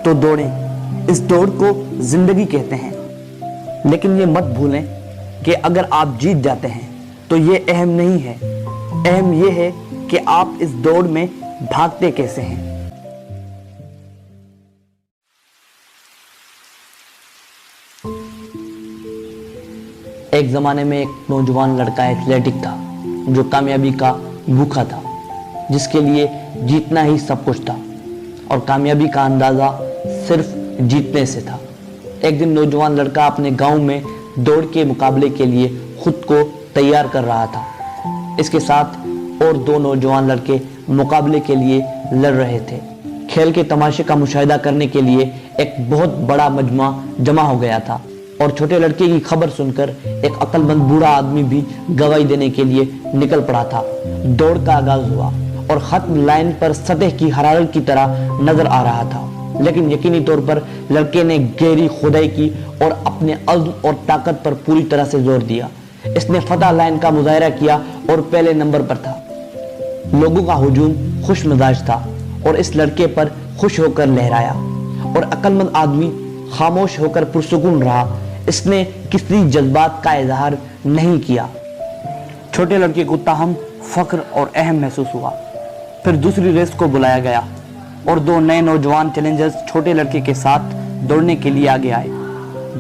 تو دوڑیں، اس دوڑ کو زندگی کہتے ہیں۔ لیکن یہ مت بھولیں کہ اگر آپ جیت جاتے ہیں تو یہ اہم نہیں ہے، اہم یہ ہے کہ آپ اس دوڑ میں بھاگتے کیسے ہیں۔ ایک زمانے میں ایک نوجوان لڑکا ایتھلیٹک تھا جو کامیابی کا بھوکا تھا، جس کے لیے جیتنا ہی سب کچھ تھا اور کامیابی کا اندازہ صرف جیتنے سے تھا۔ ایک دن نوجوان لڑکا اپنے گاؤں میں دوڑ کے مقابلے کے لیے خود کو تیار کر رہا تھا۔ اس کے ساتھ اور 2 نوجوان لڑکے مقابلے کے لیے لڑ رہے تھے۔ کھیل کے تماشے کا مشاہدہ کرنے کے لیے ایک بہت بڑا مجمع جمع ہو گیا تھا اور چھوٹے لڑکے کی خبر سن کر ایک عقل مند بوڑھا آدمی بھی گواہی دینے کے لیے نکل پڑا تھا۔ دوڑ کا آغاز ہوا اور ختم لائن پر سطح کی حرارت کی طرح نظر آ رہا تھا، لیکن یقینی طور پر لڑکے نے گہری کھدائی کی اور اپنے عزم اور طاقت پر پوری طرح سے زور دیا۔ اس نے فتح لائن کا مظاہرہ کیا اور پہلے نمبر پر تھا۔ لوگوں کا ہجوم خوش مزاج تھا اور اس لڑکے پر خوش ہو کر لہرایا، اور عقل مند آدمی خاموش ہو کر پرسکون رہا۔ اس نے کسی جذبات کا اظہار نہیں کیا۔ چھوٹے لڑکے کو تاہم فخر اور اہم محسوس ہوا۔ پھر دوسری ریس کو بلایا گیا اور 2 نئے نوجوان چیلنجرز چھوٹے لڑکے کے ساتھ دوڑنے کے لیے آگے آئے۔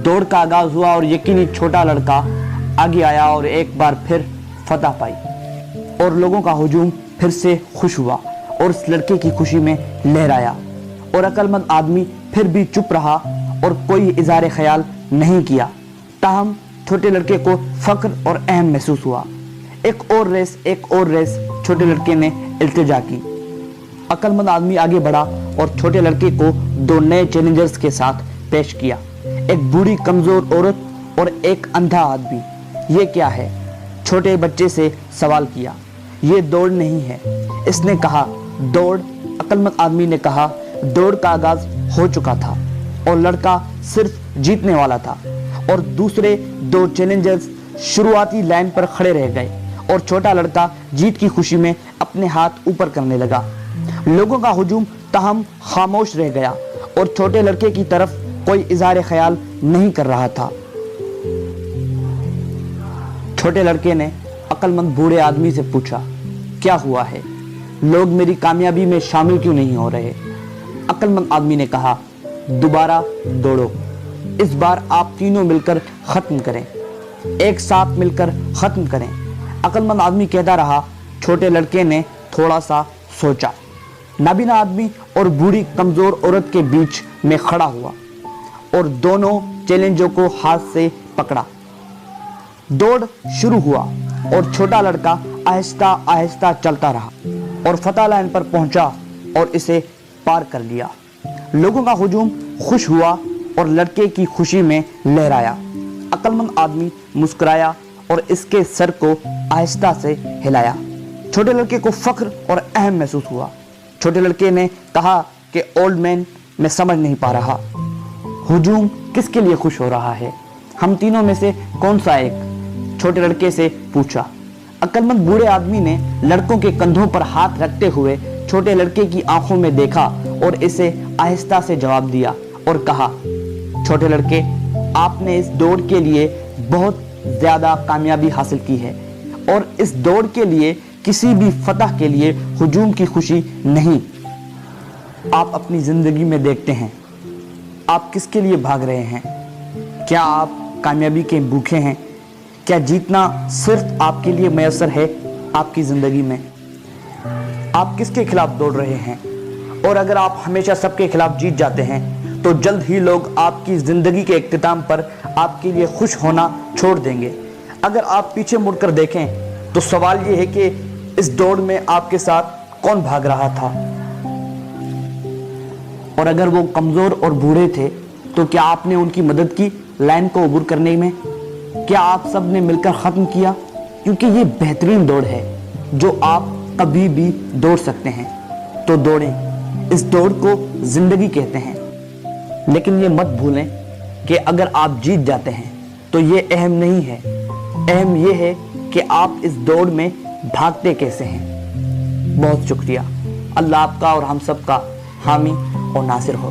دوڑ کا آغاز ہوا اور یقینی چھوٹا لڑکا آگے آیا اور ایک بار پھر فتح پائی، اور لوگوں کا ہجوم پھر سے خوش ہوا اور اس لڑکے کی خوشی میں لہرایا، اور عقل مند آدمی پھر بھی چپ رہا اور کوئی اظہار خیال نہیں کیا۔ تاہم چھوٹے لڑکے کو فخر اور اہم محسوس ہوا۔ ایک اور ریس چھوٹے لڑکے نے التجا کی۔ عقل مند آدمی آگے بڑھا اور چھوٹے لڑکے کو 2 نئے چیلنجرز کے ساتھ پیش کیا، ایک بوڑھی کمزور عورت اور ایک اندھا آدمی۔ یہ کیا ہے؟ چھوٹے بچے سے سوال کیا۔ یہ دوڑ نہیں ہے، اس نے کہا۔ دوڑ؟ عقل مند آدمی نے کہا۔ دوڑ کا آغاز ہو چکا تھا اور لڑکا صرف جیتنے والا تھا، اور دوسرے 2 چیلنجرز شروعاتی لائن پر کھڑے رہ گئے، اور چھوٹا لڑکا جیت کی خوشی میں اپنے ہاتھ اوپر کرنے لگا۔ لوگوں کا ہجوم تاہم خاموش رہ گیا اور چھوٹے لڑکے کی طرف کوئی اظہار خیال نہیں کر رہا تھا۔ چھوٹے لڑکے نے عقل مند بوڑھے آدمی سے پوچھا، کیا ہوا ہے؟ لوگ میری کامیابی میں شامل کیوں نہیں ہو رہے؟ عقل مند آدمی نے کہا، دوبارہ دوڑو، اس بار آپ تینوں مل کر ختم کریں، ایک ساتھ مل کر ختم کریں۔ عقل مند آدمی کہتا رہا۔ چھوٹے لڑکے نے تھوڑا سا سوچا، نابینا آدمی اور بوڑھی کمزور عورت کے بیچ میں کھڑا ہوا اور دونوں چیلنجوں کو ہاتھ سے پکڑا۔ دوڑ شروع ہوا اور چھوٹا لڑکا آہستہ آہستہ چلتا رہا اور فتح لائن پر پہنچا اور اسے پار کر لیا۔ لوگوں کا ہجوم خوش ہوا اور لڑکے کی خوشی میں لہرایا۔ عقل مند آدمی مسکرایا اور اس کے سر کو آہستہ سے ہلایا۔ چھوٹے لڑکے کو فخر اور اہم محسوس ہوا۔ چھوٹے لڑکے نے کہا کہ اولڈ مین، میں سمجھ نہیں پا رہا، ہجوم کس کے لیے خوش ہو رہا ہے؟ ہم تینوں میں سے کون سا ایک؟ چھوٹے لڑکے سے پوچھا۔ عقل مند بوڑھے آدمی نے لڑکوں کے کندھوں پر ہاتھ رکھتے ہوئے چھوٹے لڑکے کی آنکھوں میں دیکھا اور اسے آہستہ سے جواب دیا اور کہا، چھوٹے لڑکے، آپ نے اس دوڑ کے لیے بہت زیادہ کامیابی حاصل کی ہے، اور اس دوڑ کے لیے کسی بھی فتح کے لیے ہجوم کی خوشی نہیں۔ آپ اپنی زندگی میں دیکھتے ہیں، آپ کس کے لیے بھاگ رہے ہیں؟ کیا آپ کامیابی کے بھوکے ہیں؟ کیا جیتنا صرف آپ کے لیے میسر ہے آپ کی زندگی میں؟ آپ کس کے خلاف دوڑ رہے ہیں؟ اور اگر آپ ہمیشہ سب کے خلاف جیت جاتے ہیں تو جلد ہی لوگ آپ کی زندگی کے اختتام پر آپ کے لیے خوش ہونا چھوڑ دیں گے۔ اگر آپ پیچھے مڑ کر دیکھیں تو سوال یہ ہے کہ اس دوڑ میں آپ کے ساتھ کون بھاگ رہا تھا؟ اور اگر وہ کمزور اور بوڑھے تھے تو کیا آپ نے ان کی مدد کی لائن کو عبور کرنے میں؟ کیا آپ سب نے مل کر ختم کیا؟ کیونکہ یہ بہترین دوڑ ہے جو آپ کبھی بھی دوڑ سکتے ہیں۔ تو دوڑیں، اس دوڑ کو زندگی کہتے ہیں۔ لیکن یہ مت بھولیں کہ اگر آپ جیت جاتے ہیں تو یہ اہم نہیں ہے، اہم یہ ہے کہ آپ اس دوڑ میں بھاگتے کیسے ہیں۔ بہت شکریہ۔ اللہ آپ کا اور ہم سب کا حامی اور ناصر ہو۔